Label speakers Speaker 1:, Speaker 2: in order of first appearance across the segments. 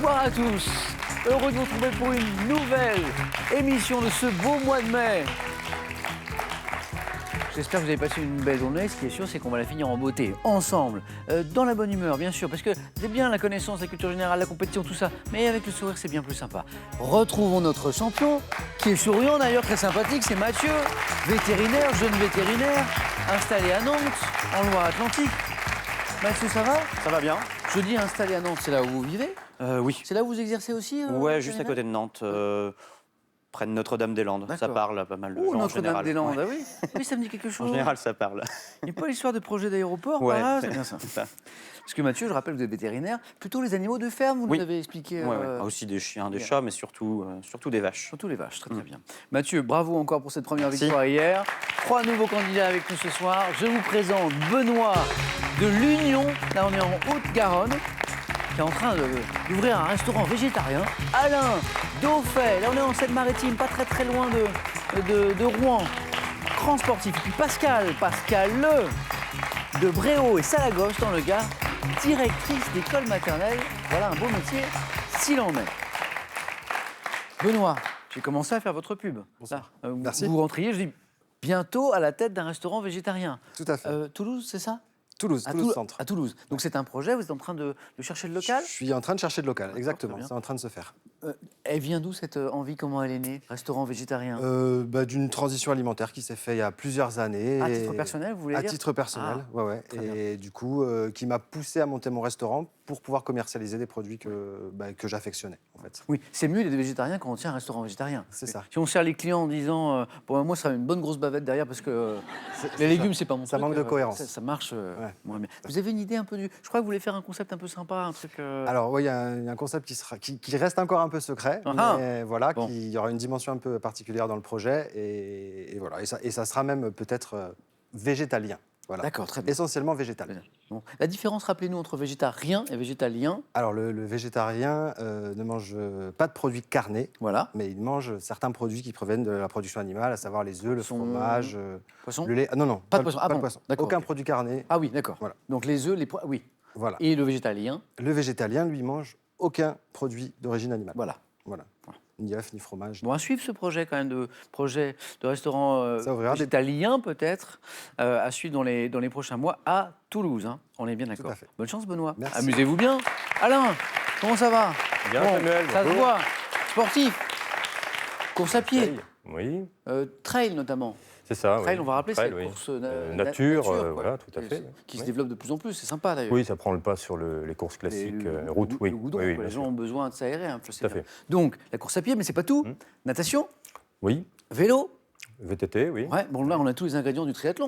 Speaker 1: Bonsoir à tous. Heureux de vous retrouver pour une nouvelle émission de ce beau mois de mai. J'espère que vous avez passé une belle journée. Ce qui est sûr, c'est qu'on va la finir en beauté, ensemble, dans la bonne humeur, bien sûr, parce que c'est bien la connaissance, la culture générale, la compétition, tout ça, mais avec le sourire, c'est bien plus sympa. Retrouvons notre champion, qui est souriant d'ailleurs, très sympathique, c'est Mathieu, vétérinaire, jeune vétérinaire, installé à Nantes, en Loire-Atlantique. Mathieu, ça va?
Speaker 2: Ça va bien.
Speaker 1: Je dis installé à Nantes, c'est là où vous vivez?
Speaker 2: Oui.
Speaker 1: C'est là où vous exercez aussi
Speaker 2: Ouais, juste à côté de Nantes, près de Notre-Dame-des-Landes. Ça parle à pas mal de gens en général.
Speaker 1: Notre-Dame-des-Landes,
Speaker 2: Ouais.
Speaker 1: ah oui. Oui, ça me dit quelque chose.
Speaker 2: En général, ça parle.
Speaker 1: Il n'y a pas l'histoire de projet d'aéroport,
Speaker 2: Ouais,
Speaker 1: par là, c'est bien ça. Parce que Mathieu, je rappelle, vous êtes vétérinaire, plutôt les animaux de ferme, vous
Speaker 2: Oui.
Speaker 1: nous avez expliqué.
Speaker 2: Ouais, ouais. Aussi des chiens, des chats, mais surtout des vaches.
Speaker 1: Surtout les vaches, très très bien. Mathieu, bravo encore pour cette première
Speaker 2: Merci.
Speaker 1: victoire hier. 3 nouveaux candidats avec nous ce soir. Je vous présente Benoît de l'Union, là on est en Haute-Garonne, qui est en train d'ouvrir un restaurant végétarien. Alain Dauphet, là on est en Seine-Maritime, pas très très loin de Rouen. Grand sportif. Et puis Pascal Le de Bréau et Salagosse dans le Gard, directrice d'école maternelle. Voilà un beau métier, s'il en est. Benoît, j'ai commencé à faire votre pub.
Speaker 3: Bonsoir.
Speaker 1: Là,
Speaker 3: Merci.
Speaker 1: Vous rentriez, je dis, bientôt à la tête d'un restaurant végétarien.
Speaker 3: Tout à fait.
Speaker 1: Toulouse, c'est ça?
Speaker 3: Toulouse, Toulouse Centre.
Speaker 1: À Toulouse. Donc c'est un projet, vous êtes en train de chercher le local?
Speaker 3: Je suis en train de chercher le local, exactement.
Speaker 1: très bien.
Speaker 3: C'est en train de se faire.
Speaker 1: Elle vient d'où cette envie? Comment elle est née? Restaurant végétarien?
Speaker 3: D'une transition alimentaire qui s'est faite il y a plusieurs années.
Speaker 1: À
Speaker 3: et-
Speaker 1: titre personnel, vous voulez
Speaker 3: À
Speaker 1: dire?
Speaker 3: titre personnel,
Speaker 1: Ah,
Speaker 3: ouais.
Speaker 1: très
Speaker 3: Et du coup, qui m'a poussé à monter mon restaurant pour pouvoir commercialiser des produits que j'affectionnais, en fait.
Speaker 1: Oui, c'est mieux d'être végétarien quand on tient un restaurant végétarien.
Speaker 3: C'est ça.
Speaker 1: Si on sert les clients en disant bon, moi, ça sera une bonne grosse bavette derrière parce que les légumes, c'est pas mon
Speaker 3: Ça
Speaker 1: truc.
Speaker 3: manque de cohérence.
Speaker 1: Ça marche
Speaker 3: Ouais.
Speaker 1: moins bien. Vous avez une idée un peu du. Je crois que vous voulez faire un concept un peu sympa, un truc.
Speaker 3: Alors, oui, il y a un concept qui reste encore un peu secret,
Speaker 1: Ah.
Speaker 3: mais voilà,
Speaker 1: Bon.
Speaker 3: il y aura une dimension un peu particulière dans le projet, et voilà. Et ça sera même peut-être végétalien. Voilà.
Speaker 1: D'accord, très bien.
Speaker 3: Essentiellement végétal.
Speaker 1: Bon. La différence, rappelez-nous, entre végétarien et végétalien.
Speaker 3: Alors, le végétarien ne mange pas de produits carnés,
Speaker 1: Voilà.
Speaker 3: mais il mange certains produits qui proviennent de la production animale, à savoir les œufs, le
Speaker 1: Poisson,
Speaker 3: fromage,
Speaker 1: Poisson.
Speaker 3: le lait. Ah, non,
Speaker 1: Pas de poisson. Ah
Speaker 3: pas
Speaker 1: bon,
Speaker 3: de poisson.
Speaker 1: d'accord,
Speaker 3: Aucun
Speaker 1: ok.
Speaker 3: produit carné.
Speaker 1: Ah oui, d'accord.
Speaker 3: Voilà.
Speaker 1: Donc les œufs, oui.
Speaker 3: Voilà.
Speaker 1: Et le végétalien,
Speaker 3: Le végétalien, lui, mange aucun produit d'origine animale.
Speaker 1: voilà.
Speaker 3: Voilà. Ni œufs, ni fromage.
Speaker 1: Bon, à suivre ce projet quand même de restaurant
Speaker 3: Ça ouvrira des-
Speaker 1: végétalien peut-être, à suivre dans les prochains mois à Toulouse. Hein. On est bien d'accord.
Speaker 3: à fait.
Speaker 1: Bonne chance Benoît.
Speaker 3: Merci.
Speaker 1: Amusez-vous bien. Alain, comment ça va?
Speaker 4: Bien, Samuel,
Speaker 1: ça se
Speaker 4: bonjour.
Speaker 1: voit. Sportif. Course à pied.
Speaker 4: Oui,
Speaker 1: Trail notamment.
Speaker 4: c'est ça.
Speaker 1: Trail,
Speaker 4: oui.
Speaker 1: on va rappeler, c'est
Speaker 4: Trail,
Speaker 1: la
Speaker 4: oui.
Speaker 1: course
Speaker 4: nature,
Speaker 1: quoi.
Speaker 4: voilà, tout à fait.
Speaker 1: Qui se
Speaker 4: Oui.
Speaker 1: développe de plus en plus, c'est sympa d'ailleurs.
Speaker 4: Oui, ça prend le pas sur les courses classiques, route, oui.
Speaker 1: Le goudron,
Speaker 4: oui, oui,
Speaker 1: quoi.
Speaker 4: bien
Speaker 1: Les gens
Speaker 4: sûr.
Speaker 1: ont besoin de s'aérer un peu. c'est
Speaker 4: Tout à
Speaker 1: bien.
Speaker 4: fait.
Speaker 1: Donc, la course à pied, mais c'est pas tout. Natation,
Speaker 4: Oui,
Speaker 1: vélo.
Speaker 4: VTT, oui.
Speaker 1: Ouais, bon là, on a tous les ingrédients du triathlon.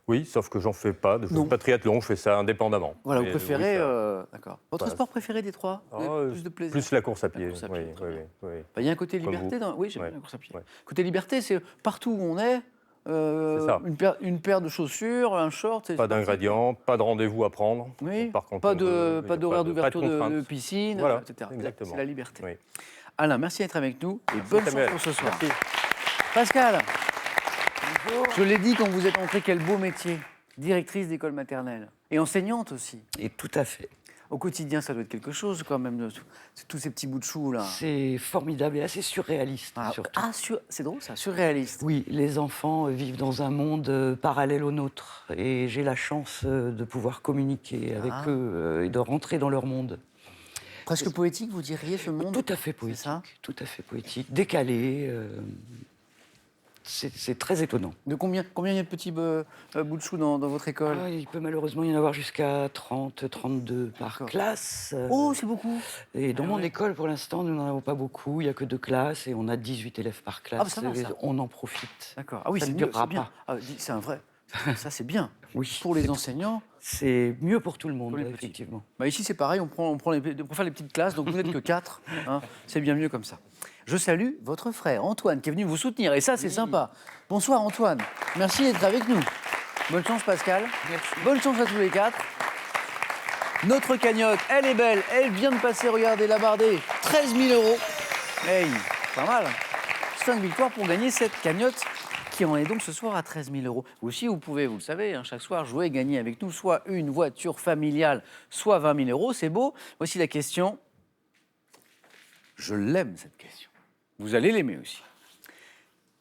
Speaker 4: Oui, sauf que j'en fais pas. Je
Speaker 1: Non.
Speaker 4: fais pas de triathlon, je fais ça indépendamment.
Speaker 1: Voilà, vous
Speaker 4: Mais,
Speaker 1: préférez.
Speaker 4: oui, ça-
Speaker 1: D'accord. Votre
Speaker 4: Voilà.
Speaker 1: sport préféré des trois? Vous avez
Speaker 4: Ah,
Speaker 1: plus de plaisir.
Speaker 4: Plus la course à pied.
Speaker 1: course à
Speaker 4: oui,
Speaker 1: pied, très
Speaker 4: oui,
Speaker 1: bien.
Speaker 4: oui, oui.
Speaker 1: Bah, il y a un côté
Speaker 4: Comme
Speaker 1: liberté.
Speaker 4: vous.
Speaker 1: Oui, j'aime
Speaker 4: Ouais.
Speaker 1: bien la course à pied.
Speaker 4: Ouais.
Speaker 1: Côté liberté, c'est partout où on est.
Speaker 4: C'est ça.
Speaker 1: Une paire de chaussures, un short. c'est
Speaker 4: Pas
Speaker 1: parti.
Speaker 4: d'ingrédients, pas de rendez-vous à prendre.
Speaker 1: Oui.
Speaker 4: Par contre,
Speaker 1: Pas
Speaker 4: on veut- il y a
Speaker 1: d'horaire
Speaker 4: pas
Speaker 1: d'ouverture
Speaker 4: pas
Speaker 1: de
Speaker 4: contraintes.
Speaker 1: piscine,
Speaker 4: Voilà,
Speaker 1: etc.
Speaker 4: exactement.
Speaker 1: C'est la liberté.
Speaker 4: Oui.
Speaker 1: Alain, merci d'être avec nous et bonne chance
Speaker 4: Samuel.
Speaker 1: pour ce soir.
Speaker 4: Merci.
Speaker 1: Pascal, je l'ai dit quand vous êtes entrée, quel beau métier. Directrice d'école maternelle et enseignante aussi.
Speaker 5: Et tout à fait.
Speaker 1: Au quotidien, ça doit être quelque chose quand même, tous ces petits bouts de chou là.
Speaker 5: C'est formidable et assez surréaliste, surtout.
Speaker 1: C'est drôle ça, surréaliste.
Speaker 5: Oui, les enfants vivent dans un monde parallèle au nôtre. Et j'ai la chance de pouvoir communiquer avec eux et de rentrer dans leur monde.
Speaker 1: Presque poétique, vous diriez, ce monde.
Speaker 5: Tout à fait poétique.
Speaker 1: ça
Speaker 5: Tout à fait poétique. Décalé. C'est très étonnant.
Speaker 1: De combien il y a de petits bouts de chou dans votre école?
Speaker 5: Ah, il peut malheureusement y en avoir jusqu'à 30, 32 par
Speaker 1: D'accord.
Speaker 5: classe.
Speaker 1: Oh, c'est beaucoup.
Speaker 5: Et dans mon
Speaker 1: ouais.
Speaker 5: école, pour l'instant, nous n'en avons pas beaucoup. Il n'y a que 2 classes et on a 18 élèves par classe.
Speaker 1: Ah, bah, ça va,
Speaker 5: Et
Speaker 1: ça.
Speaker 5: on en profite.
Speaker 1: D'accord. Ah oui,
Speaker 5: Ça
Speaker 1: c'est
Speaker 5: ne
Speaker 1: mieux,
Speaker 5: durera
Speaker 1: c'est bien.
Speaker 5: pas.
Speaker 1: Ah, c'est un vrai. Ça, c'est bien.
Speaker 5: Oui.
Speaker 1: Pour les enseignants.
Speaker 5: C'est mieux pour tout le monde,
Speaker 1: Pour les petits.
Speaker 5: effectivement.
Speaker 1: Bah, ici, c'est pareil, on prend pour faire les petites classes, donc vous n'êtes que 4. Hein, c'est bien mieux comme ça. Je salue votre frère Antoine qui est venu vous soutenir, et ça, c'est sympa. Bonsoir Antoine, merci d'être avec nous. Bonne chance Pascal.
Speaker 5: Merci.
Speaker 1: Bonne chance à tous les 4. Notre cagnotte, elle est belle, elle vient de passer, regardez, la bardée, 13 000 €. Hey, pas mal. 5 victoires pour gagner cette cagnotte qui en est donc ce soir à 13 000 €. Vous aussi, vous pouvez, vous le savez, chaque soir, jouer et gagner avec nous soit une voiture familiale, soit 20 000 €. C'est beau. Voici la question. Je l'aime, cette question. Vous allez l'aimer aussi.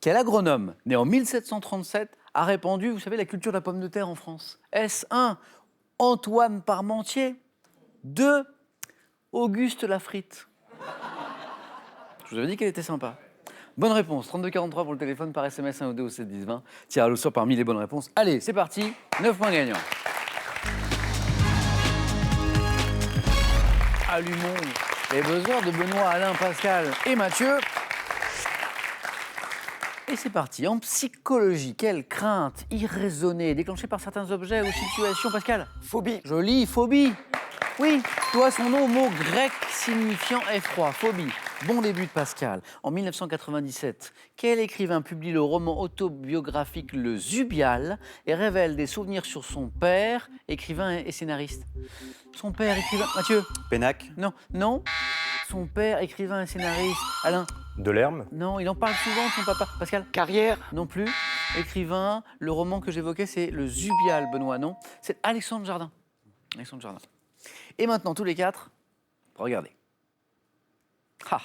Speaker 1: Quel agronome, né en 1737, a répandu, vous savez, la culture de la pomme de terre en France? Est-ce 1, Antoine Parmentier, 2, Auguste Lafritte? Je vous avais dit qu'elle était sympa. Bonne réponse, 3243 pour le téléphone, par SMS 1 ou 2 au 7 10 20. Tirage au sort parmi les bonnes réponses. Allez, c'est parti, 9 points gagnants. Allumons les besoins de Benoît, Alain, Pascal et Mathieu. Et c'est parti. En psychologie, quelle crainte irraisonnée déclenchée par certains objets ou situations, Pascal?
Speaker 5: Phobie.
Speaker 1: Joli, phobie. Oui, doit son nom au mot grec signifiant effroi, phobie. Bon début de Pascal. En 1997, quel écrivain publie le roman autobiographique Le Zubial et révèle des souvenirs sur son père, écrivain et scénariste? Son père, écrivain... Mathieu?
Speaker 2: Pénac.
Speaker 1: Non, non. Son père, écrivain et scénariste. Alain?
Speaker 4: Delerme.
Speaker 1: Non, il en parle souvent de son papa. Pascal?
Speaker 5: Carrière.
Speaker 1: Non plus. Écrivain, le roman que j'évoquais, c'est Le Zubial, Benoît, non? C'est Alexandre Jardin. Alexandre Jardin. Et maintenant, tous les quatre, regardez. Ah.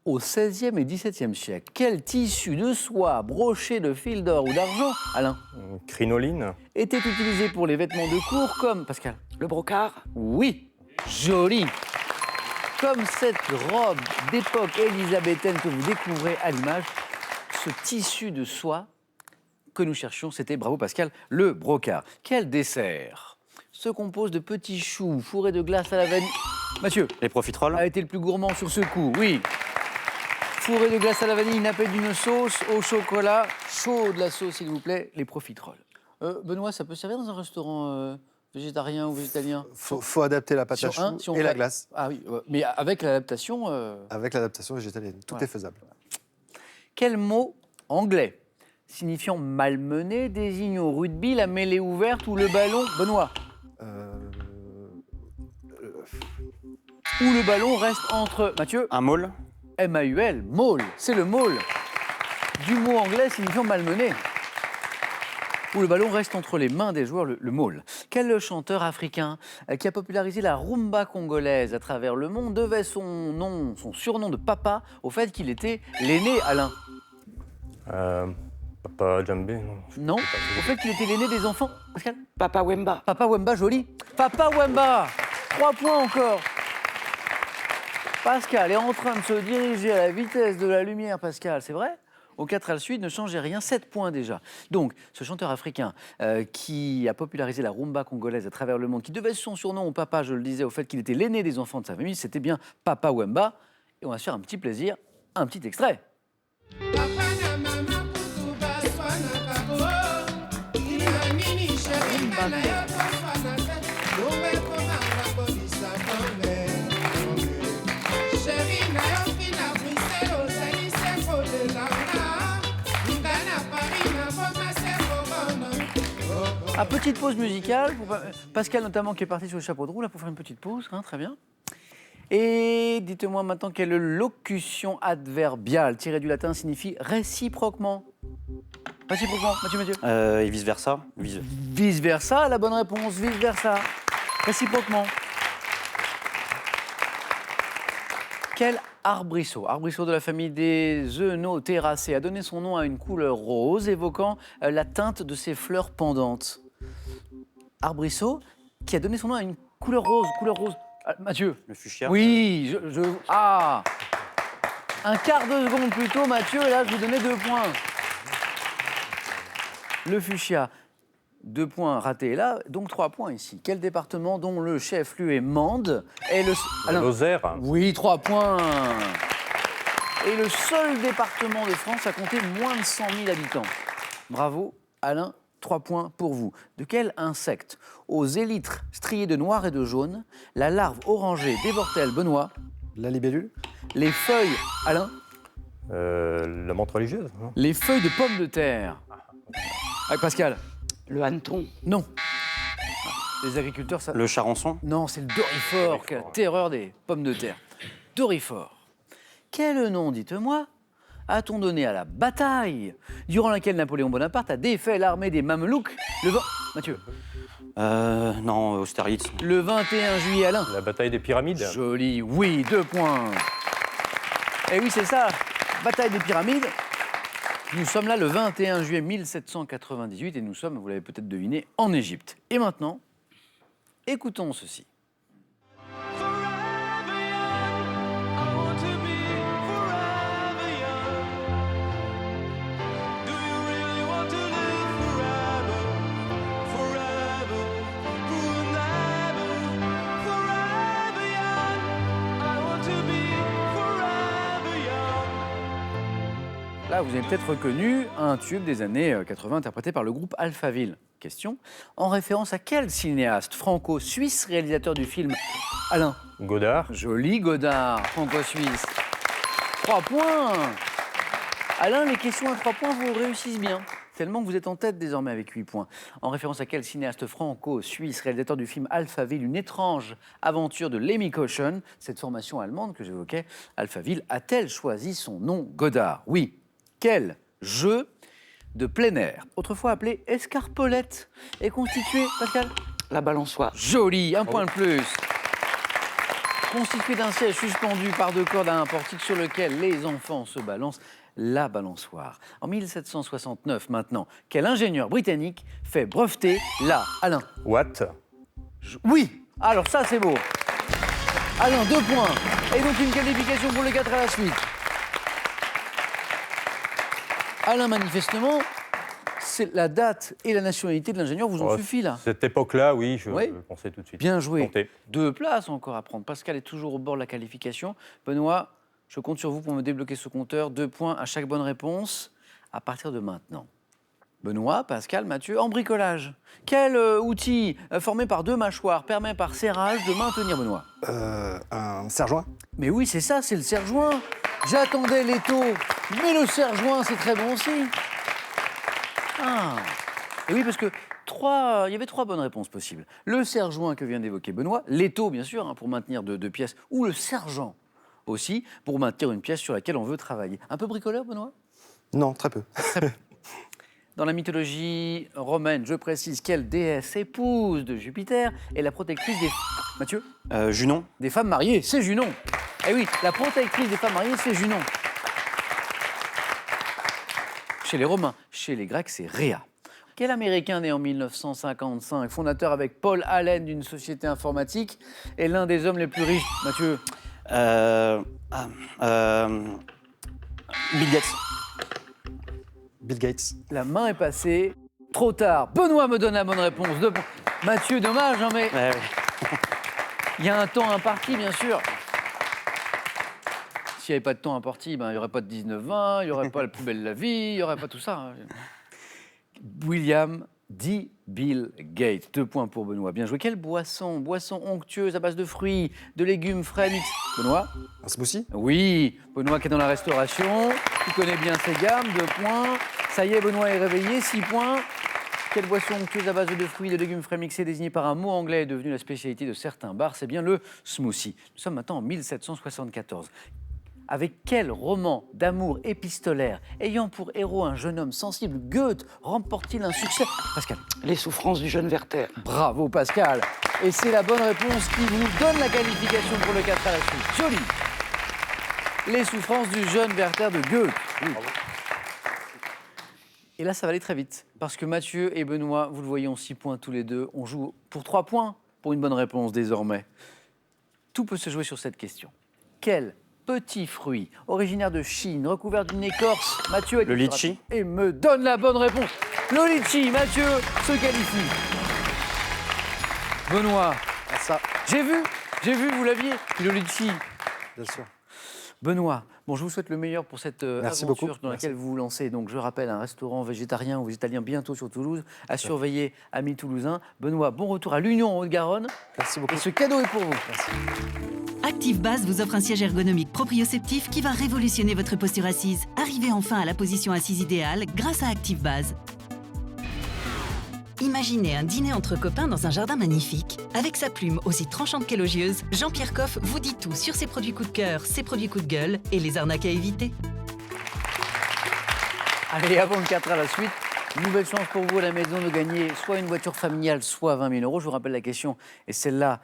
Speaker 1: Au XVIe et XVIIe siècle, quel tissu de soie broché de fil d'or ou d'argent, Alain,
Speaker 4: Crinoline.
Speaker 1: était utilisé pour les vêtements de cour comme, Pascal?
Speaker 5: Le brocart.
Speaker 1: Oui, joli. Comme cette robe d'époque élisabéthaine que vous découvrez à l'image, ce tissu de soie que nous cherchions, c'était, bravo Pascal, le brocart. Quel dessert se compose de petits choux fourrés de glace à la vanille? Mathieu
Speaker 2: Les profiteroles.
Speaker 1: a été le plus gourmand sur ce coup, oui. Fourré de glace à la vanille, nappé d'une sauce au chocolat, chaud de la sauce s'il vous plaît, les profiteroles. Benoît, ça peut servir dans un restaurant végétarien ou végétalien?
Speaker 3: Faut adapter la pâte à choux
Speaker 1: Si on
Speaker 3: et la
Speaker 1: fait-
Speaker 3: glace
Speaker 1: Ah oui, mais avec l'adaptation...
Speaker 3: avec l'adaptation végétalienne. Tout
Speaker 1: Voilà.
Speaker 3: est faisable.
Speaker 1: Quel mot anglais signifiant malmener désigne au rugby la mêlée ouverte ou le ballon, Benoît, où le ballon reste entre... Mathieu?
Speaker 2: Un maul.
Speaker 1: M-A-U-L, maul, c'est le maul du mot anglais signifiant malmener. Où le ballon reste entre les mains des joueurs, le maul. Quel chanteur africain qui a popularisé la rumba congolaise à travers le monde devait son surnom de papa au fait qu'il était l'aîné, Alain?
Speaker 4: Papa Djambé, non.
Speaker 1: Non, au fait qu'il était l'aîné des enfants, Pascal?
Speaker 5: Papa Wemba.
Speaker 1: Papa Wemba, joli. Papa Wemba, 3 points encore. Pascal est en train de se diriger à la vitesse de la lumière, Pascal, c'est vrai? Au 4 à la suite, ne changez rien, 7 points déjà. Donc, ce chanteur africain qui a popularisé la rumba congolaise à travers le monde, qui devait son surnom au papa, je le disais, au fait qu'il était l'aîné des enfants de sa famille, c'était bien Papa Wemba. Et on va se faire un petit plaisir, un petit extrait. Ah, petite pause musicale, pour Pascal notamment qui est parti sur le chapeau de roue, là, pour faire une petite pause, hein, très bien. Et dites-moi maintenant quelle locution adverbiale tirée du latin signifie réciproquement. Réciproquement, Mathieu.
Speaker 2: Et vice-versa.
Speaker 1: Vice-versa, la bonne réponse, vice-versa. Réciproquement. Quel arbrisseau de la famille des Œnotéracées a donné son nom à une couleur rose évoquant la teinte de ses fleurs pendantes? Arbrisseau qui a donné son nom à une couleur rose. Ah, Mathieu?
Speaker 2: Le fuchsia.
Speaker 1: Oui, Ah, un quart de seconde plus tôt, Mathieu, et là, je vous donnais 2 points. Le fuchsia, 2 points ratés là, donc 3 points ici. Quel département dont le chef-lieu est Mende est le... Alain.
Speaker 4: Lozère.
Speaker 1: Oui, 3 points. Et le seul département de France à compter moins de 100 000 habitants. Bravo, Alain, 3 points pour vous. De quel insecte, aux élytres striés de noir et de jaune, la larve orangée dévore-t-elle, Benoît?
Speaker 3: La libellule.
Speaker 1: Les feuilles, Alain?
Speaker 4: La menthe religieuse, non?
Speaker 1: Les feuilles de pommes de terre. Avec Pascal?
Speaker 5: Le hanneton.
Speaker 1: Non. Les agriculteurs, ça...
Speaker 2: Le charançon.
Speaker 1: Non, c'est le dorifort, qui est la terreur des pommes de terre. Dorifort. Quel nom, dites-moi, a-t-on donné à la bataille durant laquelle Napoléon Bonaparte a défait l'armée des Mamelouks? Mathieu?
Speaker 2: Non, Austerlitz.
Speaker 1: Le 21 juillet, Alain.
Speaker 4: La bataille des pyramides.
Speaker 1: Joli, oui, 2 points. Et oui, c'est ça, bataille des pyramides. Nous sommes là le 21 juillet 1798 et nous sommes, vous l'avez peut-être deviné, en Égypte. Et maintenant, écoutons ceci. Là, vous avez peut-être reconnu un tube des années 80 interprété par le groupe Alphaville. Question, en référence à quel cinéaste franco-suisse réalisateur du film Alain?
Speaker 4: Godard.
Speaker 1: Joli Godard, franco-suisse. 3 points. Alain, les questions à 3 points vous réussissent bien. Tellement que vous êtes en tête désormais avec 8 points. En référence à quel cinéaste franco-suisse réalisateur du film Alphaville, une étrange aventure de Lemmy Caution, cette formation allemande que j'évoquais, Alphaville, a-t-elle choisi son nom Godard? Oui. Quel jeu de plein air, autrefois appelé escarpolette, est constitué, Pascal?
Speaker 5: La balançoire.
Speaker 1: Joli, 1 point de plus. Constitué d'un siège suspendu par 2 cordes à un portique sur lequel les enfants se balancent, la balançoire. En 1769 maintenant, quel ingénieur britannique fait breveter la... Alain?
Speaker 4: Watt.
Speaker 1: Oui, alors ça c'est beau. Alain, 2 points. Et donc une qualification pour les 4 à la suite. Alain, manifestement, c'est la date et la nationalité de l'ingénieur vous ont suffi là.
Speaker 4: Cette époque-là, oui, je
Speaker 1: Oui.
Speaker 4: pensais tout de suite.
Speaker 1: Bien joué.
Speaker 4: Comptez.
Speaker 1: 2 places encore à prendre. Pascal est toujours au bord de la qualification. Benoît, je compte sur vous pour me débloquer ce compteur. 2 points à chaque bonne réponse à partir de maintenant. Benoît, Pascal, Mathieu, en bricolage. Quel outil formé par 2 mâchoires permet par serrage de maintenir, Benoît?
Speaker 3: Un serre-joint.
Speaker 1: Mais oui, c'est ça, c'est le serre-joint. J'attendais l'étau, mais le serre-joint, c'est très bon aussi. Ah. Et oui, parce que il y avait 3 bonnes réponses possibles. Le serre-joint que vient d'évoquer Benoît, l'étau, bien sûr, hein, pour maintenir 2 pièces, ou le sergent aussi, pour maintenir une pièce sur laquelle on veut travailler. Un peu bricoleur, Benoît?
Speaker 3: Non, très peu.
Speaker 1: Dans la mythologie romaine, je précise, quelle déesse épouse de Jupiter est la protectrice des... Mathieu?
Speaker 2: Junon.
Speaker 1: Des femmes mariées, c'est Junon. Eh oui, la protectrice des femmes mariées, c'est Junon. Chez les Romains, chez les Grecs, c'est Rhea. Quel Américain né en 1955, fondateur avec Paul Allen d'une société informatique, est l'un des hommes les plus riches? Mathieu?
Speaker 2: Bill Gates.
Speaker 3: Bill Gates.
Speaker 1: La main est passée. Trop tard. Benoît me donne la bonne réponse. 2 points. Mathieu, dommage, hein, mais
Speaker 2: Ouais.
Speaker 1: il y a un temps imparti, bien sûr. S'il n'y avait pas de temps imparti, ben, il n'y aurait pas de 19-20, il n'y aurait pas la plus belle de la vie, il n'y aurait pas tout ça. Hein. William D. Bill Gates. 2 points pour Benoît. Bien joué. Quelle boisson? Boisson onctueuse à base de fruits, de légumes frais mix. Benoît?
Speaker 3: Un smoothie.
Speaker 1: Oui. Benoît qui est dans la restauration, qui connaît bien ses gammes. 2 points. Ça y est, Benoît est réveillé. 6 points. Quelle boisson onctueuse à base de fruits, de légumes frais mixés, désignée par un mot anglais, est devenue la spécialité de certains bars? C'est bien le smoothie. Nous sommes maintenant en 1774. Avec quel roman d'amour épistolaire, ayant pour héros un jeune homme sensible, Goethe, remporte-t-il un succès? Pascal.
Speaker 5: Les souffrances du jeune Werther.
Speaker 1: Bravo, Pascal. Et c'est la bonne réponse qui vous donne la qualification pour le 4 à la suite. Joli. Les souffrances du jeune Werther de Goethe. Oui. Et là, ça va aller très vite. Parce que Mathieu et Benoît, vous le voyez, ont 6 points tous les deux. On joue pour 3 points pour une bonne réponse désormais. Tout peut se jouer sur cette question. Quel petit fruit originaire de Chine, recouvert d'une écorce, Mathieu...
Speaker 2: Le litchi.
Speaker 1: Et me donne la bonne réponse. Le litchi, Mathieu se qualifie. Benoît,
Speaker 3: Ça,
Speaker 1: j'ai vu, vous l'aviez. Le litchi.
Speaker 3: bien sûr.
Speaker 1: Benoît, bon, je vous souhaite le meilleur pour cette
Speaker 3: Merci
Speaker 1: aventure
Speaker 3: beaucoup.
Speaker 1: dans laquelle vous vous lancez. Donc, je rappelle, un restaurant végétarien ou végétalien bientôt sur Toulouse, à surveiller, amis toulousains. Benoît, bon retour à l'Union en Haute-Garonne.
Speaker 3: Merci beaucoup.
Speaker 1: Et ce cadeau est pour vous.
Speaker 6: ActiveBase vous offre un siège ergonomique proprioceptif qui va révolutionner votre posture assise. Arrivez enfin à la position assise idéale grâce à ActiveBase. Imaginez un dîner entre copains dans un jardin magnifique. Avec sa plume aussi tranchante qu'élogieuse, Jean-Pierre Coff vous dit tout sur ses produits coup de cœur, ses produits coup de gueule et les arnaques à éviter.
Speaker 1: Allez, avant le 4 à la suite, Nouvelle chance pour vous à la maison de gagner soit une voiture familiale, soit 20 000 euros. Je vous rappelle la question, et celle-là,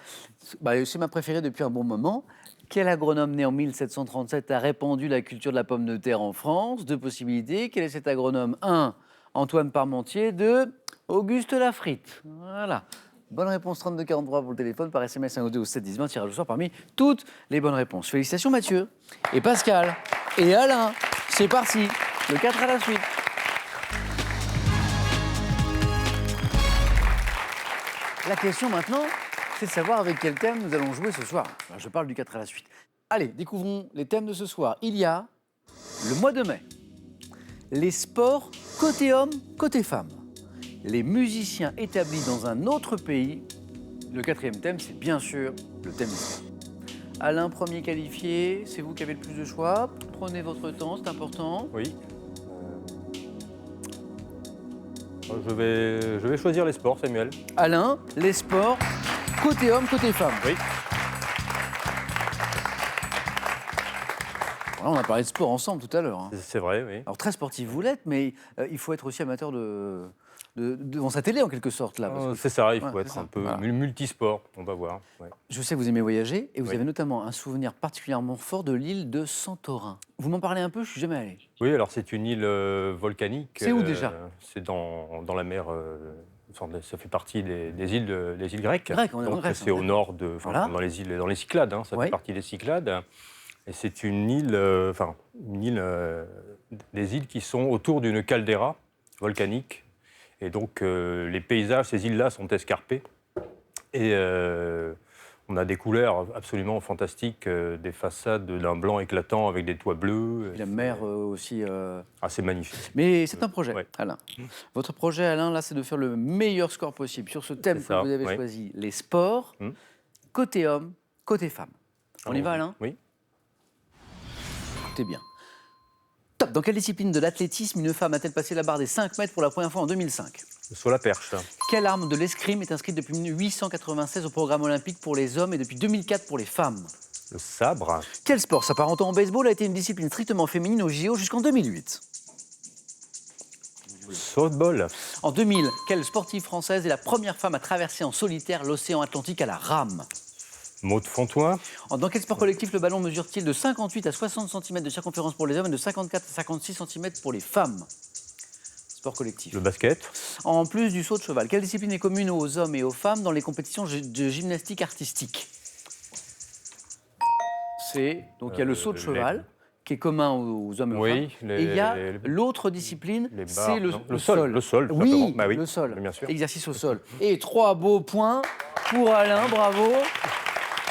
Speaker 1: c'est ma préférée depuis un bon moment. Quel agronome né en 1737 a répandu la culture de la pomme de terre en France? Deux possibilités. Quel est cet agronome? 1. Antoine Parmentier. 2. Auguste Lafritte. Voilà. Bonne réponse 3243 pour le téléphone, par SMS 1 ou 2 au 7 10 20, tirage au sort parmi toutes les bonnes réponses. Félicitations Mathieu et Pascal et Alain. C'est parti, le 4 à la suite. La question maintenant, c'est de savoir avec quel thème nous allons jouer ce soir. Alors, je parle du 4 à la suite. Allez, découvrons les thèmes de ce soir. Il y a le mois de mai, les sports côté homme, côté femme, les musiciens établis dans un autre pays. Le quatrième thème, c'est bien sûr le thème des sports. Alain, premier qualifié, c'est vous qui avez le plus de choix. Prenez votre temps, c'est important.
Speaker 4: Oui. Je vais choisir les sports, Samuel.
Speaker 1: Alain, les sports, côté homme, côté femme.
Speaker 4: Oui.
Speaker 1: Voilà, on a parlé de sport ensemble tout à l'heure. Hein.
Speaker 4: C'est vrai, oui.
Speaker 1: Alors très sportif vous l'êtes, mais il faut être aussi amateur devant sa télé en quelque sorte là. parce que-
Speaker 4: C'est ça, il faut
Speaker 1: Ouais,
Speaker 4: être
Speaker 1: c'est
Speaker 4: un
Speaker 1: ça.
Speaker 4: peu
Speaker 1: Voilà.
Speaker 4: multisport, on va voir. Ouais.
Speaker 1: Je sais que vous aimez voyager et vous
Speaker 4: Oui.
Speaker 1: avez notamment un souvenir particulièrement fort de l'île de Santorin. Vous m'en parlez un peu, je suis jamais allé.
Speaker 4: Oui, alors c'est une île volcanique.
Speaker 1: C'est où déjà?
Speaker 4: C'est dans la mer. Ça fait partie des îles grecques.
Speaker 1: Grecques, on est en
Speaker 4: Donc
Speaker 1: Grèce,
Speaker 4: c'est
Speaker 1: on est
Speaker 4: au nord
Speaker 1: Voilà.
Speaker 4: dans les Cyclades. Hein, ça
Speaker 1: Ouais.
Speaker 4: fait partie des Cyclades. Et c'est une île, des îles qui sont autour d'une caldeira volcanique. Et donc les paysages, ces îles-là sont escarpés. Et on a des couleurs absolument fantastiques, des façades d'un blanc éclatant avec des toits bleus.
Speaker 1: Et la mer aussi.
Speaker 4: Ah, c'est magnifique.
Speaker 1: Mais c'est un projet,
Speaker 4: Ouais.
Speaker 1: Alain. Votre projet, Alain, là, c'est de faire le meilleur score possible sur ce thème
Speaker 4: C'est
Speaker 1: que
Speaker 4: ça,
Speaker 1: vous avez
Speaker 4: ouais.
Speaker 1: choisi, les sports, côté homme, côté femme. On y va, Alain?
Speaker 4: Oui.
Speaker 1: Écoutez bien. Top. Dans quelle discipline de l'athlétisme une femme a-t-elle passé la barre des 5 mètres pour la première fois en 2005?
Speaker 4: Sur la perche.
Speaker 1: Quelle arme de l'escrime est inscrite depuis 1896 au programme olympique pour les hommes et depuis 2004 pour les femmes?
Speaker 4: Le sabre.
Speaker 1: Quel sport s'apparentant au baseball a été une discipline strictement féminine au JO jusqu'en 2008?
Speaker 4: Le softball.
Speaker 1: En 2000, quelle sportive française est la première femme à traverser en solitaire l'océan Atlantique à la rame?
Speaker 4: Maud Fontoin.
Speaker 1: Dans quel sport collectif le ballon mesure-t-il de 58 à 60 cm de circonférence pour les hommes et de 54 à 56 cm pour les femmes? Sport collectif.
Speaker 4: Le basket.
Speaker 1: En plus du saut de cheval, quelle discipline est commune aux hommes et aux femmes dans les compétitions de gymnastique artistique? Donc il y a le saut de cheval, qui est commun aux hommes et aux
Speaker 4: Oui,
Speaker 1: femmes. Et il y a l'autre discipline,
Speaker 4: les
Speaker 1: c'est
Speaker 4: barres,
Speaker 1: le
Speaker 4: non,
Speaker 1: sol.
Speaker 4: Le sol, tout
Speaker 1: Oui,
Speaker 4: simplement. Bah oui,
Speaker 1: le sol.
Speaker 4: bien sûr.
Speaker 1: Exercice au sol. Et 3 beaux points pour Alain, bravo.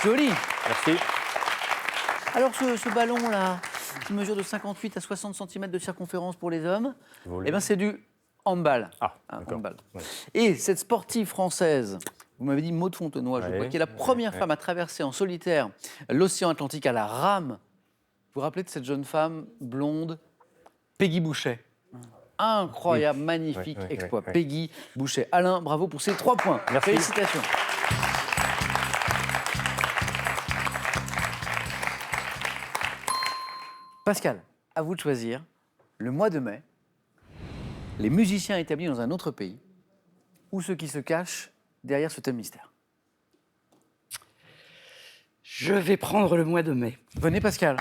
Speaker 1: Joli.
Speaker 4: Merci.
Speaker 1: Alors ce ballon-là, qui mesure de 58 à 60 cm de circonférence pour les hommes,
Speaker 4: Volley.
Speaker 1: eh ben, c'est du handball.
Speaker 4: Ah, d'accord.
Speaker 1: Handball.
Speaker 4: Ouais.
Speaker 1: Et cette sportive française, vous m'avez dit Maud Fontenoy, je
Speaker 4: Ouais,
Speaker 1: crois, qui est la première
Speaker 4: ouais.
Speaker 1: femme à traverser en solitaire l'océan Atlantique à la rame. Vous vous rappelez de cette jeune femme blonde, Peggy Bouchet? Incroyable, magnifique
Speaker 4: Ouais, ouais,
Speaker 1: exploit.
Speaker 4: ouais, ouais.
Speaker 1: Peggy Bouchet. Alain, bravo pour ces 3 points.
Speaker 4: Merci.
Speaker 1: Félicitations. Pascal, à vous de choisir le mois de mai, les musiciens établis dans un autre pays ou ceux qui se cachent derrière ce thème mystère.
Speaker 5: Je vais prendre le mois de mai.
Speaker 1: Venez Pascal.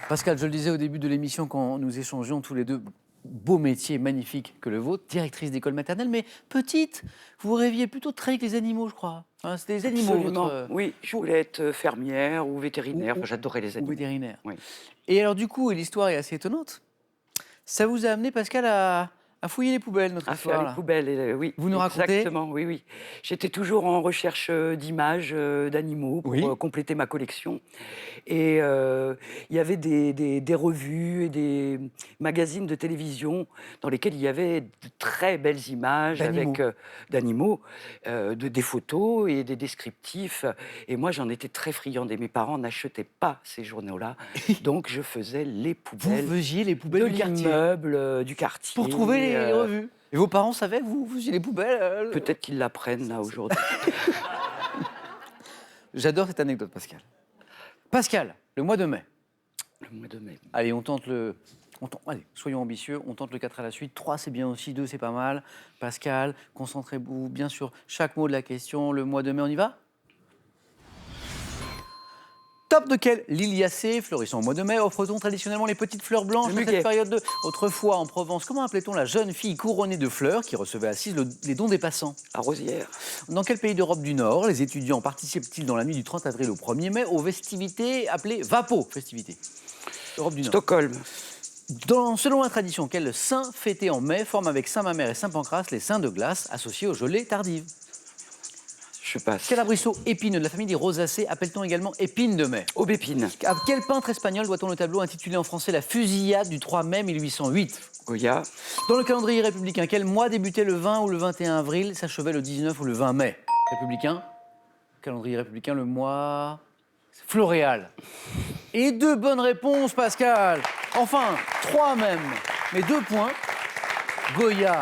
Speaker 1: Pascal, je le disais au début de l'émission quand nous échangions tous les deux, beau métier magnifique que le vôtre, directrice d'école maternelle, mais petite, vous rêviez plutôt de travailler avec les animaux, je crois. Hein, c'était des animaux,
Speaker 5: Absolument.
Speaker 1: votre...
Speaker 5: Oui, je voulais être fermière ou vétérinaire.
Speaker 1: Ou-
Speaker 5: Enfin, j'adorais les
Speaker 1: ou
Speaker 5: animaux.
Speaker 1: vétérinaire.
Speaker 5: Oui.
Speaker 1: Et alors du coup, et l'histoire est assez étonnante, ça vous a amené, Pascal, à fouiller les poubelles, notre
Speaker 5: À
Speaker 1: histoire,
Speaker 5: faire
Speaker 1: là.
Speaker 5: les poubelles, oui.
Speaker 1: Vous nous racontez?
Speaker 5: Exactement, oui, oui. J'étais toujours en recherche d'images d'animaux pour
Speaker 1: Oui.
Speaker 5: compléter ma collection. Et il y avait des revues et des magazines de télévision dans lesquels il y avait de très belles images
Speaker 1: D'animaux.
Speaker 5: avec d'animaux, des photos et des descriptifs. Et moi, j'en étais très friande. Et mes parents n'achetaient pas ces journaux-là. Donc, je faisais les
Speaker 1: Vous
Speaker 5: poubelles
Speaker 1: faisiez les
Speaker 5: de
Speaker 1: poubelles du quartier
Speaker 5: l'immeuble, du quartier.
Speaker 1: pour trouver les revues. Et vos parents savaient que vous faisiez les poubelles
Speaker 5: Peut-être qu'ils l'apprennent là aujourd'hui.
Speaker 1: J'adore cette anecdote, Pascal. Pascal, le mois de mai.
Speaker 5: Le mois de mai.
Speaker 1: Allez, allez, soyons ambitieux, on tente le 4 à la suite. 3, c'est bien aussi, 2, c'est pas mal. Pascal, concentrez-vous bien sur chaque mot de la question. Le mois de mai, on y va? Top de quel liliacée, fleurissant au mois de mai, offre-t-on traditionnellement les petites fleurs blanches
Speaker 5: Le
Speaker 1: à cette
Speaker 5: muguet.
Speaker 1: période de... Autrefois, en Provence, comment appelait-on la jeune fille couronnée de fleurs qui recevait assise les dons des passants?
Speaker 5: La rosière.
Speaker 1: Dans quel pays d'Europe du Nord les étudiants participent-ils dans la nuit du 30 avril au 1er mai aux festivités appelées Vapo, festivités Europe du Nord.
Speaker 5: Stockholm.
Speaker 1: Selon la tradition, quel saint fêté en mai forme avec Saint Mamère et Saint Pancrace les saints de glace associés aux gelées tardives?
Speaker 5: Je passe.
Speaker 1: Quel arbrisseau épineux de la famille des rosacées appelle-t-on également épine de mai?
Speaker 5: Aubépine.
Speaker 1: À quel peintre espagnol doit-on le tableau intitulé en français La fusillade du 3 mai 1808?
Speaker 5: Goya.
Speaker 1: Dans le calendrier républicain, quel mois débutait le 20 ou le 21 avril, s'achevait le 19 ou le 20 mai? Républicain? Calendrier républicain, le mois... Floréal. Et 2 bonnes réponses, Pascal. Enfin, 3 même. Mais 2 points. Goya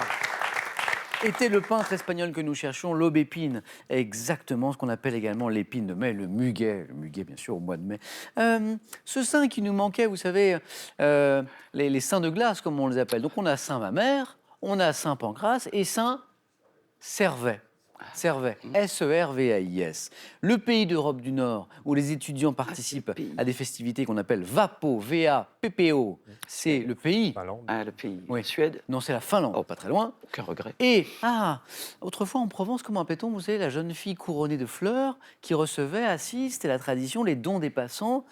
Speaker 1: était le peintre espagnol que nous cherchons, l'aubépine. Exactement ce qu'on appelle également l'épine de mai, le muguet bien sûr au mois de mai. Ce saint qui nous manquait, vous savez, les saints de glace comme on les appelle. Donc on a Saint Mamère, on a Saint Pancrace et Saint Servais. Servais, S-E-R-V-A-I-S. Le pays d'Europe du Nord où les étudiants participent à des festivités qu'on appelle Vapo, V-A-P-P-O. C'est le pays.
Speaker 4: Finlande.
Speaker 5: Ah, le pays.
Speaker 1: Oui.
Speaker 5: Suède.
Speaker 1: Non, c'est la Finlande,
Speaker 5: Oh.
Speaker 1: pas très loin.
Speaker 5: Aucun regret.
Speaker 1: Et, autrefois en Provence, comment appelait-on, vous savez, la jeune fille couronnée de fleurs qui recevait, assise, c'était la tradition, les dons des passants.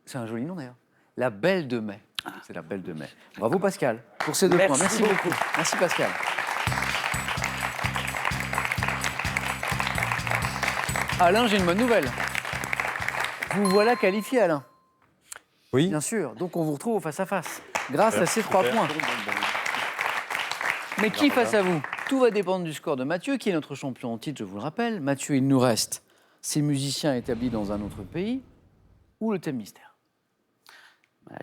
Speaker 1: C'est un joli nom d'ailleurs. La Belle de Mai. C'est la Belle de Mai. Bravo Pascal pour ces 2 points. Merci beaucoup. Merci Pascal. Alain, j'ai une bonne nouvelle. Vous voilà qualifié, Alain.
Speaker 4: Oui.
Speaker 1: Bien sûr. Donc on vous retrouve au face-à-face grâce à ces 3 points. Mais qui face à vous? Tout va dépendre du score de Mathieu, qui est notre champion en titre, je vous le rappelle. Mathieu, il nous reste ces musiciens établis dans un autre pays ou le thème mystère.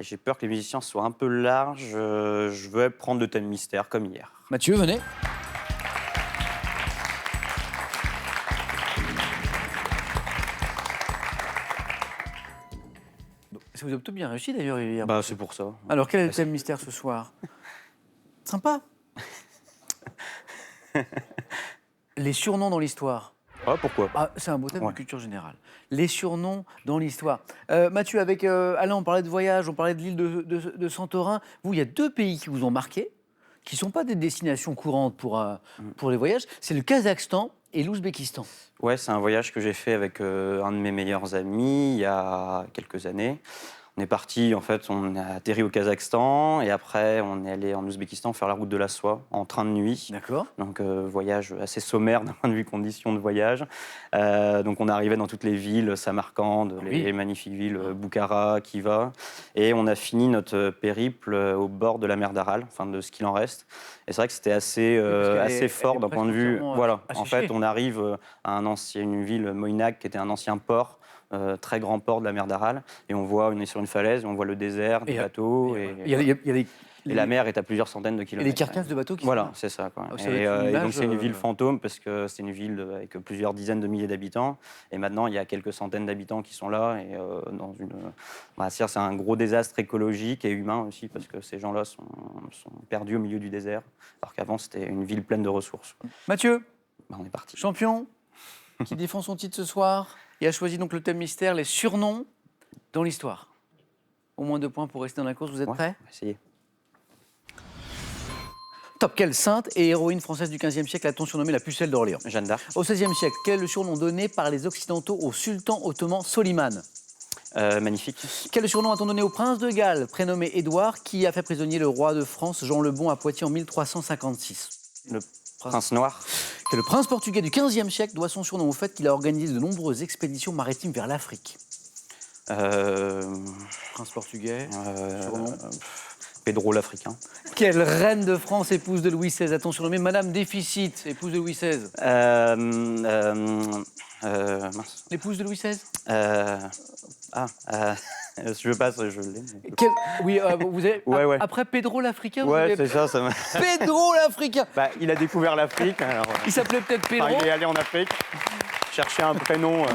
Speaker 2: J'ai peur que les musiciens soient un peu larges. Je veux prendre le thème mystère comme hier.
Speaker 1: Mathieu, venez. Ça vous a plutôt bien réussi d'ailleurs hier.
Speaker 2: Bah, c'est pour ça.
Speaker 1: Alors, quel est le thème mystère ce soir? Sympa. Les surnoms dans l'histoire.
Speaker 2: Ah, pourquoi pas.
Speaker 1: Ah, c'est un beau thème
Speaker 2: Ouais.
Speaker 1: de culture générale. Les surnoms dans l'histoire. Mathieu, avec Alain, on parlait de voyage, on parlait de l'île de Santorin. Vous, il y a 2 pays qui vous ont marqué, qui ne sont pas des destinations courantes pour les voyages. C'est le Kazakhstan et l'Ouzbékistan.
Speaker 2: Ouais, c'est un voyage que j'ai fait avec un de mes meilleurs amis il y a quelques années. On est parti, en fait, on a atterri au Kazakhstan et après on est allé en Ouzbékistan faire la route de la soie en train de nuit.
Speaker 1: D'accord.
Speaker 2: Donc voyage assez sommaire d'un point de vue conditions de voyage. Donc on est arrivé dans toutes les villes, Samarcande,
Speaker 1: Oui.
Speaker 2: les magnifiques villes, Boukhara, Khiva. Et on a fini notre périple au bord de la mer d'Aral, enfin de ce qu'il en reste. Et c'est vrai que c'était assez,
Speaker 1: parce qu'elle
Speaker 2: assez
Speaker 1: est
Speaker 2: fort d'un
Speaker 1: presque
Speaker 2: point de vue...
Speaker 1: entièrement,
Speaker 2: Voilà, en
Speaker 1: asséchée.
Speaker 2: fait on arrive à une ville, Moïnak, qui était un ancien port. Très grand port de la mer d'Aral, et on est sur une falaise, et on voit le désert, des bateaux,
Speaker 1: Il y a les
Speaker 2: et la mer est à plusieurs centaines de
Speaker 1: et
Speaker 2: kilomètres.
Speaker 1: les carcasses de bateaux qui
Speaker 2: Voilà,
Speaker 1: sont là.
Speaker 2: c'est ça. Quoi.
Speaker 1: Ah, ça doit être une
Speaker 2: Et donc
Speaker 1: image,
Speaker 2: c'est une ville fantôme parce que c'est une ville avec plusieurs dizaines de milliers d'habitants. Et maintenant, il y a quelques centaines d'habitants qui sont là. Et c'est un gros désastre écologique et humain aussi parce que ces gens-là sont perdus au milieu du désert. Alors qu'avant, c'était une ville pleine de ressources.
Speaker 1: Mathieu,
Speaker 2: On est parti.
Speaker 1: champion, qui défend son titre ce soir, et a choisi donc le thème mystère, les surnoms dans l'histoire. Au moins 2 points pour rester dans la course. Vous êtes
Speaker 2: Ouais,
Speaker 1: prêts?
Speaker 2: on va essayer.
Speaker 1: Top. Quelle sainte et héroïne française du XVe siècle a-t-on surnommé la pucelle d'Orléans?
Speaker 2: Jeanne d'Arc.
Speaker 1: Au XVIe siècle, quel est le surnom donné par les Occidentaux au sultan ottoman Soliman?
Speaker 2: Magnifique.
Speaker 1: Quel surnom a-t-on donné au prince de Galles, prénommé Édouard, qui a fait prisonnier le roi de France Jean le Bon à Poitiers en 1356?
Speaker 2: Le prince noir.
Speaker 1: Que le prince portugais du XVe siècle doit son surnom au fait qu'il a organisé de nombreuses expéditions maritimes vers l'Afrique. Prince portugais, surnom.
Speaker 2: Pedro l'Africain.
Speaker 1: Quelle reine de France, épouse de Louis XVI, a-t-on surnommé Madame Déficit, épouse de Louis XVI?
Speaker 2: Mince.
Speaker 1: L'épouse de Louis XVI?
Speaker 2: Je passe, je l'ai. mais-
Speaker 1: Oui, vous avez...
Speaker 2: Ouais.
Speaker 1: Après Pedro l'Africain, vous
Speaker 2: Ouais,
Speaker 1: avez...
Speaker 2: c'est ça, ça m'a...
Speaker 1: Pedro l'Africain!
Speaker 2: Bah, il a découvert l'Afrique, alors...
Speaker 1: Il s'appelait peut-être Pedro.
Speaker 2: Enfin, il est allé en Afrique, chercher un prénom.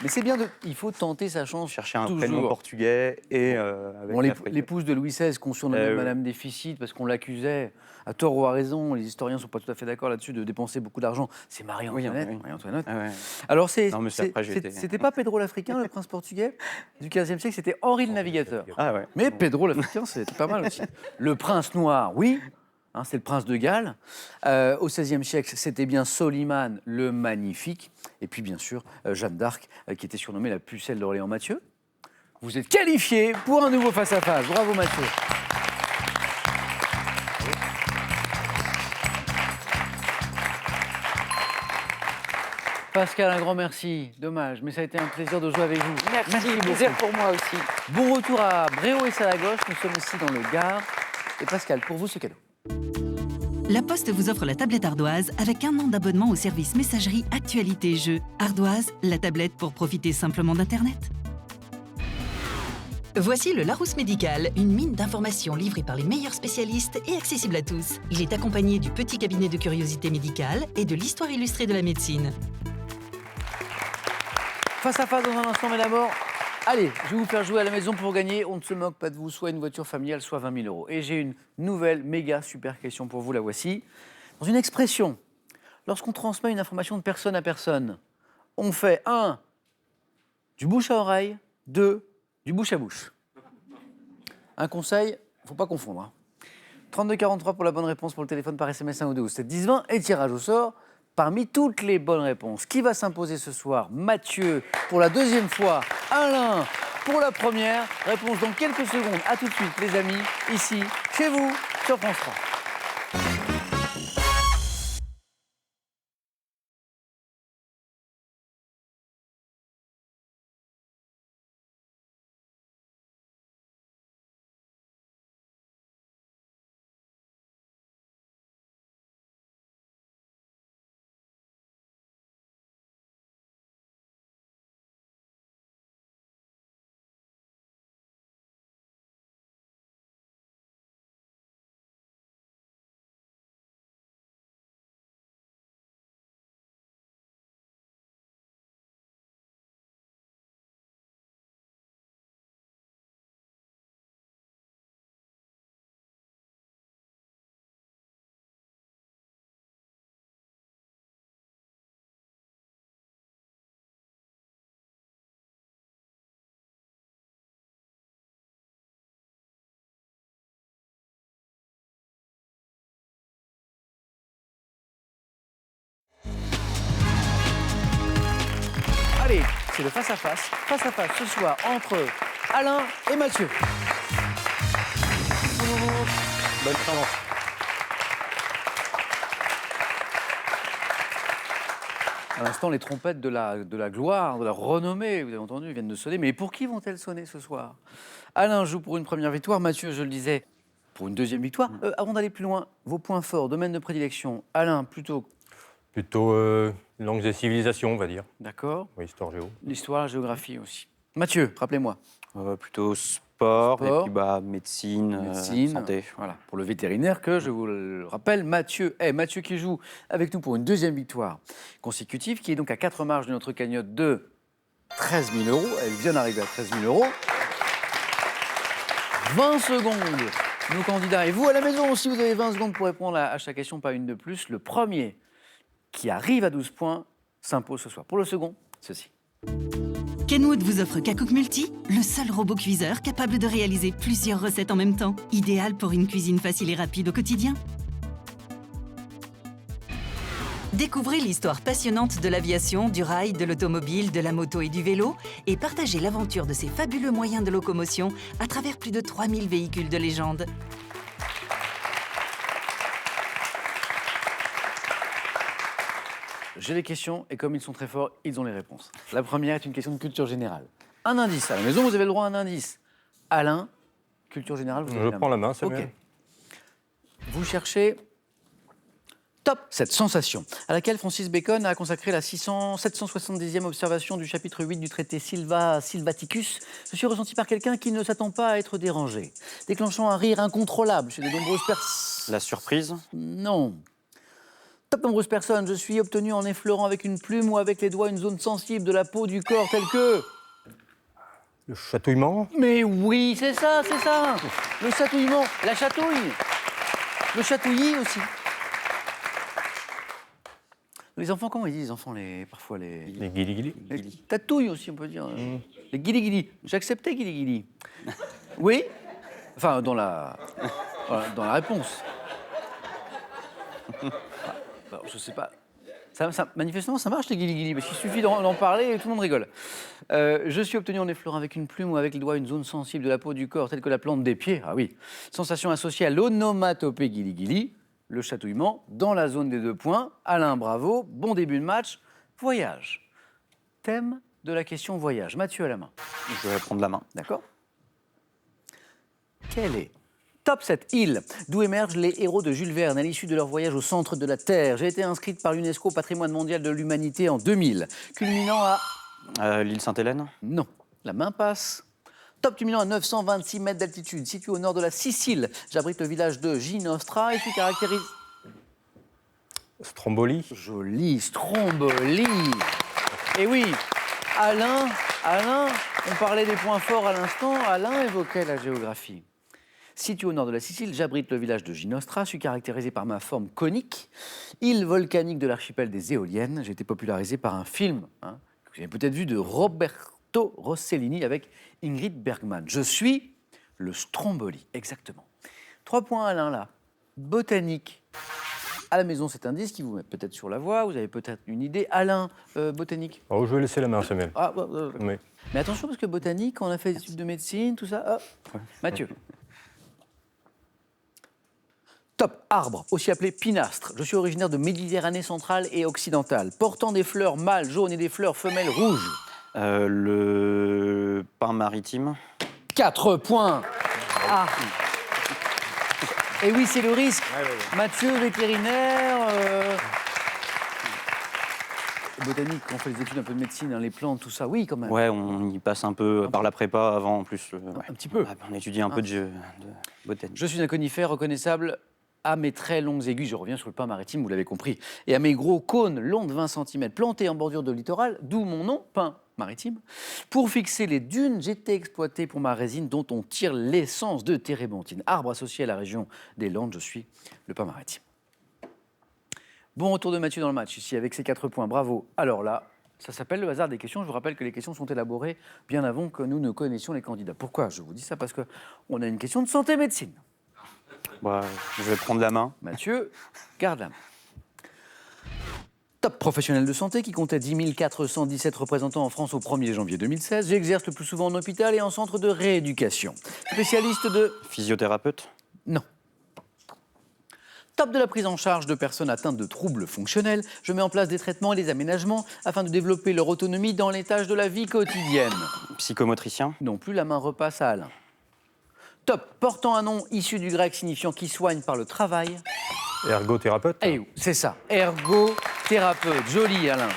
Speaker 1: Mais c'est bien, il faut tenter sa chance.
Speaker 2: Chercher un
Speaker 1: toujours.
Speaker 2: prénom portugais et avec
Speaker 1: Bon,
Speaker 2: l'Afrique.
Speaker 1: l'épouse de Louis XVI, qu'on surnommait
Speaker 2: oui.
Speaker 1: Madame Déficit, parce qu'on l'accusait, à tort ou à raison, les historiens ne sont pas tout à fait d'accord là-dessus, de dépenser beaucoup d'argent. C'est Marie-Antoinette.
Speaker 2: Oui.
Speaker 1: Marie-Antoinette.
Speaker 2: Ah ouais.
Speaker 1: Alors,
Speaker 2: Non, mais c'est après, j'étais-
Speaker 1: c'était pas Pedro l'Africain, le prince portugais du XVe siècle, c'était Henri le Navigateur.
Speaker 2: Ah ouais.
Speaker 1: Mais Pedro l'Africain, c'était pas mal aussi. Le prince noir, oui. Hein, c'est le prince de Galles. Au XVIe siècle, c'était bien Soliman le Magnifique. Et puis, bien sûr, Jeanne d'Arc, qui était surnommée la pucelle d'Orléans. Mathieu, vous êtes qualifié pour un nouveau face-à-face. Bravo, Mathieu. Pascal, un grand merci. Dommage, mais ça a été un plaisir de jouer avec vous.
Speaker 5: Merci,
Speaker 1: beaucoup.
Speaker 5: plaisir pour moi aussi.
Speaker 1: Bon retour à Bréau et Salagoche. Nous sommes ici dans le Gard. Et Pascal, pour vous, ce cadeau.
Speaker 6: La Poste vous offre la tablette Ardoise avec 1 an d'abonnement au service messagerie Actualité Jeux. Ardoise, la tablette pour profiter simplement d'Internet. Voici le Larousse Médical, une mine d'informations livrée par les meilleurs spécialistes et accessible à tous. Il est accompagné du petit cabinet de curiosité médicale et de l'histoire illustrée de la médecine.
Speaker 1: Face à face dans un instant, mais d'abord, allez, je vais vous faire jouer à la maison pour gagner. On ne se moque pas de vous, soit une voiture familiale, soit 20 000 €. Et j'ai une nouvelle, méga, super question pour vous, la voici. Dans une expression, lorsqu'on transmet une information de personne à personne, on fait 1, du bouche à oreille, 2, du bouche à bouche. Un conseil, il ne faut pas confondre. Hein. 32-43 pour la bonne réponse pour le téléphone par SMS 1 ou 2 ou 7 10 20 et tirage au sort. Parmi toutes les bonnes réponses, qui va s'imposer ce soir? Mathieu pour la deuxième fois, Alain pour la première. Réponse dans quelques secondes. À tout de suite, les amis, ici, chez vous, sur France 3. Allez, c'est le face-à-face ce soir entre Alain et Mathieu.
Speaker 4: Bonne chance.
Speaker 1: À l'instant, les trompettes de la gloire, de la renommée, vous avez entendu, viennent de sonner. Mais pour qui vont-elles sonner ce soir? Alain joue pour une première victoire, Mathieu, je le disais, pour une deuxième victoire. Avant d'aller plus loin, vos points forts, domaine de prédilection. Alain, plutôt...
Speaker 4: Plutôt langues et civilisations, on va dire.
Speaker 1: D'accord.
Speaker 4: Oui, histoire géo.
Speaker 1: L'histoire, la géographie aussi. Mathieu, rappelez-moi.
Speaker 2: Plutôt sport,
Speaker 1: Sport.
Speaker 2: et puis médecine, santé.
Speaker 1: Voilà, pour le vétérinaire que, je vous le rappelle, Mathieu est. Mathieu qui joue avec nous pour une deuxième victoire consécutive, qui est donc à 4 marges de notre cagnotte de 13 000 €. Elle vient d'arriver à 13 000 €. 20 secondes, nos candidats. Et vous, à la maison aussi, vous avez 20 secondes pour répondre à chaque question, pas une de plus. Le premier qui arrive à 12 points s'impose ce soir. Pour le second, ceci.
Speaker 6: Kenwood vous offre Kakook Multi, le seul robot cuiseur capable de réaliser plusieurs recettes en même temps. Idéal pour une cuisine facile et rapide au quotidien. Découvrez l'histoire passionnante de l'aviation, du rail, de l'automobile, de la moto et du vélo et partagez l'aventure de ces fabuleux moyens de locomotion à travers plus de 3000 véhicules de légende.
Speaker 1: J'ai les questions et comme ils sont très forts, ils ont les réponses. La première est une question de culture générale. Un indice. À la maison, vous avez le droit à un indice. Alain, culture générale, vous avez
Speaker 4: Je prends la main, Samuel.
Speaker 1: Ok. Vous cherchez top, cette sensation, à laquelle Francis Bacon a consacré la 770e observation du chapitre 8 du traité Silvaticus. Ceci est ressenti par quelqu'un qui ne s'attend pas à être dérangé, déclenchant un rire incontrôlable chez de nombreuses personnes.
Speaker 2: La surprise.
Speaker 1: Non. Top nombreuses personnes, je suis obtenu en effleurant avec une plume ou avec les doigts une zone sensible de la peau du corps telle que...
Speaker 4: Le chatouillement.
Speaker 1: Mais oui, c'est ça, c'est ça. Le chatouillement, la chatouille. Le chatouillis aussi. Les enfants, comment ils disent, les enfants, parfois les...
Speaker 4: Les guili-guili.
Speaker 1: Les tatouilles aussi, on peut dire. Les guili-guili. J'acceptais guili-guili. Oui. Enfin, dans la réponse. Alors, je sais pas. Manifestement, ça marche les guili-guili, parce qu'il suffit d'en parler et tout le monde rigole. Je suis obtenu en effleurant avec une plume ou avec les doigts une zone sensible de la peau du corps, telle que la plante des pieds. Ah oui. Sensation associée à l'onomatopée guili-guili, le chatouillement, dans la zone des 2 points. Alain, bravo. Bon début de match. Voyage. Thème de la question voyage. Mathieu à la main.
Speaker 2: Je vais prendre la main.
Speaker 1: D'accord. Quelle est Top 7 île, d'où émergent les héros de Jules Verne à l'issue de leur voyage au centre de la Terre. J'ai été inscrite par l'UNESCO au patrimoine mondial de l'humanité en 2000, culminant à...
Speaker 2: L'île Sainte-Hélène.
Speaker 1: Non, la main passe. Top culminant à 926 mètres d'altitude, situé au nord de la Sicile. J'abrite le village de Ginostra et suis caractérisé...
Speaker 4: Stromboli.
Speaker 1: Joli, Stromboli. Et oui, Alain, on parlait des points forts à l'instant, Alain évoquait la géographie. Situé au nord de la Sicile, j'abrite le village de Ginostra, je suis caractérisé par ma forme conique, île volcanique de l'archipel des Éoliennes. J'ai été popularisé par un film que vous avez peut-être vu de Roberto Rossellini avec Ingrid Bergman. Je suis le Stromboli, exactement. 3 points Alain là. Botanique. À la maison, c'est un disque qui vous met peut-être sur la voie, vous avez peut-être une idée. Alain, botanique.
Speaker 4: Oh, je vais laisser la main, Samuel.
Speaker 1: Ah,
Speaker 4: Oui.
Speaker 1: Mais attention, parce que botanique, quand on a fait des études de médecine, tout ça. Mathieu. Top, arbre, aussi appelé pinastre. Je suis originaire de Méditerranée centrale et occidentale, portant des fleurs mâles jaunes et des fleurs femelles rouges.
Speaker 2: Le pin maritime.
Speaker 1: 4 points. Ah. Et oui, c'est le risque. Mathieu, vétérinaire. Botanique, on fait des études un peu de médecine, les plantes, tout ça. Oui, quand même.
Speaker 2: Ouais, on y passe un peu par la prépa avant, en plus.
Speaker 1: Un petit peu.
Speaker 2: On étudie un peu de botanique.
Speaker 1: Je suis un conifère reconnaissable à mes très longues aiguilles, je reviens sur le pin maritime, vous l'avez compris, et à mes gros cônes longs de 20 cm plantés en bordure de littoral, d'où mon nom, pin maritime. Pour fixer les dunes, j'ai été exploité pour ma résine dont on tire l'essence de térébenthine. Arbre associé à la région des Landes, je suis le pin maritime. Bon retour de Mathieu dans le match, ici, avec ses 4 points, bravo. Alors là, ça s'appelle le hasard des questions. Je vous rappelle que les questions sont élaborées bien avant que nous ne connaissions les candidats. Pourquoi je vous dis ça? Parce qu'on a une question de santé-médecine.
Speaker 2: Je vais prendre la main.
Speaker 1: Mathieu, garde la main. Top professionnel de santé qui comptait 10 417 représentants en France au 1er janvier 2016. J'exerce le plus souvent en hôpital et en centre de rééducation. Spécialiste de...
Speaker 2: Physiothérapeute.
Speaker 1: Non. Top de la prise en charge de personnes atteintes de troubles fonctionnels. Je mets en place des traitements et des aménagements afin de développer leur autonomie dans les tâches de la vie quotidienne.
Speaker 2: Psychomotricien.
Speaker 1: Non plus, la main repasse à Alain. Top, portant un nom issu du grec signifiant qui soigne par le travail.
Speaker 4: Ergothérapeute.
Speaker 1: Eh oui, c'est ça, ergothérapeute. Joli, Alain.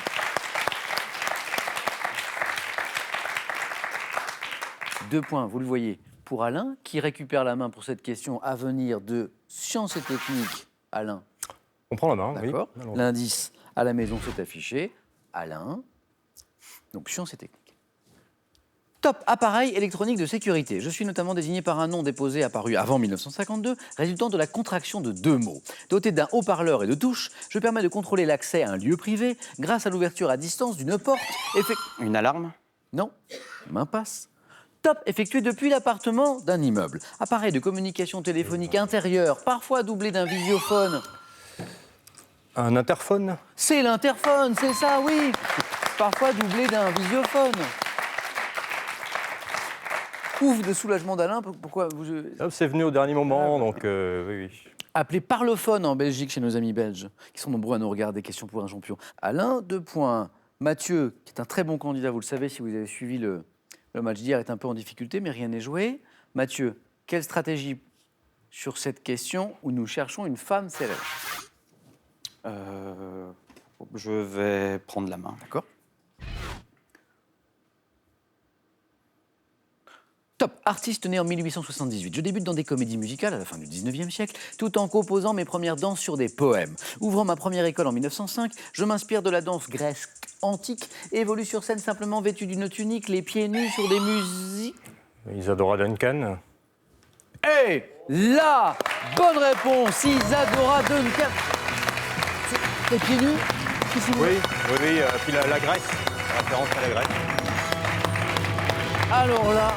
Speaker 1: Deux points, vous le voyez, pour Alain, qui récupère la main pour cette question à venir de sciences et techniques. Alain.
Speaker 4: On prend la main, oui.
Speaker 1: D'accord.
Speaker 4: Alors.
Speaker 1: L'indice à la maison s'est affiché. Alain. Donc, sciences et techniques. Top, appareil électronique de sécurité. Je suis notamment désigné par un nom déposé apparu avant 1952, résultant de la contraction de 2 mots. Doté d'un haut-parleur et de touches, je permets de contrôler l'accès à un lieu privé grâce à l'ouverture à distance d'une porte.
Speaker 2: Une alarme.
Speaker 1: Non, main passe. Top, effectué depuis l'appartement d'un immeuble. Appareil de communication téléphonique intérieure, parfois doublé d'un visiophone.
Speaker 4: Un interphone.
Speaker 1: C'est l'interphone, c'est ça, oui. Parfois doublé d'un visiophone. Ouf de soulagement d'Alain, pourquoi vous...
Speaker 4: C'est venu au dernier moment, donc oui.
Speaker 1: Appelé parlophone en Belgique chez nos amis belges, qui sont nombreux à nous regarder. Question pour un champion. Alain, 2 points. Mathieu, qui est un très bon candidat, vous le savez si vous avez suivi le match d'hier, est un peu en difficulté, mais rien n'est joué. Mathieu, quelle stratégie sur cette question où nous cherchons une femme célèbre?
Speaker 2: Je vais prendre la main.
Speaker 1: D'accord. Top, artiste né en 1878. Je débute dans des comédies musicales à la fin du 19e siècle, tout en composant mes premières danses sur des poèmes. Ouvrant ma première école en 1905, je m'inspire de la danse grecque antique et évolue sur scène simplement vêtu d'une tunique, les pieds nus sur des musiques.
Speaker 4: Isadora Duncan.
Speaker 1: Et la bonne réponse, Isadora Duncan. Les pieds nus? Qu'est-ce que vous-
Speaker 4: Oui, puis la Grèce, référence à la Grèce.
Speaker 1: Alors là,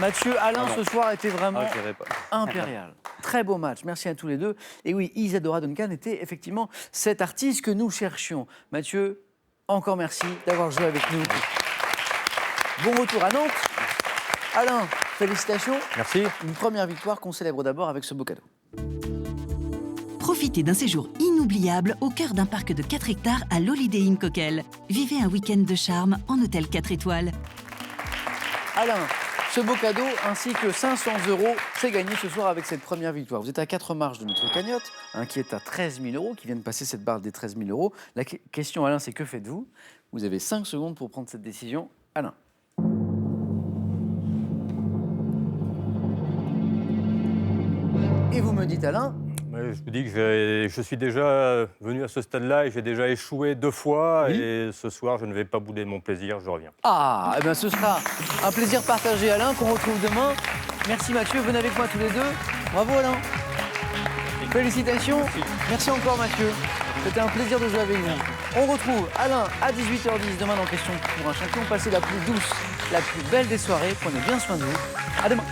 Speaker 1: Mathieu, Alain, ce soir était vraiment
Speaker 2: Ah, je dirais pas.
Speaker 1: impérial. Très beau match, merci à tous les deux. Et oui, Isadora Duncan était effectivement cet artiste que nous cherchions. Mathieu, encore merci d'avoir joué avec nous. Bon retour à Nantes. Alain, félicitations.
Speaker 4: Merci.
Speaker 1: Une première victoire qu'on célèbre d'abord avec ce beau cadeau.
Speaker 6: Profitez d'un séjour inoubliable au cœur d'un parc de 4 hectares à l'Holiday Inn Coquel. Vivez un week-end de charme en hôtel 4 étoiles.
Speaker 1: Alain, ce beau cadeau ainsi que 500 €, c'est gagné ce soir avec cette première victoire. Vous êtes à 4 marches de notre cagnotte, qui est à 13 000 €, qui vient de passer cette barre des 13 000 €. La question, Alain, c'est que faites-vous? Vous avez 5 secondes pour prendre cette décision. Alain. Et vous me dites, Alain,
Speaker 4: Je vous dis que je suis déjà venu à ce stade-là et j'ai déjà échoué 2 fois.
Speaker 1: Oui.
Speaker 4: Et ce soir, je ne vais pas bouder mon plaisir, je reviens.
Speaker 1: ah, eh ben ce sera un plaisir partagé, Alain, qu'on retrouve demain. Merci Mathieu, venez avec moi tous les deux. Bravo Alain. Félicitations. Merci encore Mathieu. C'était un plaisir de jouer avec vous. On retrouve Alain à 18h10 demain dans Question pour un champion. Passez la plus douce, la plus belle des soirées. Prenez bien soin de vous. À demain.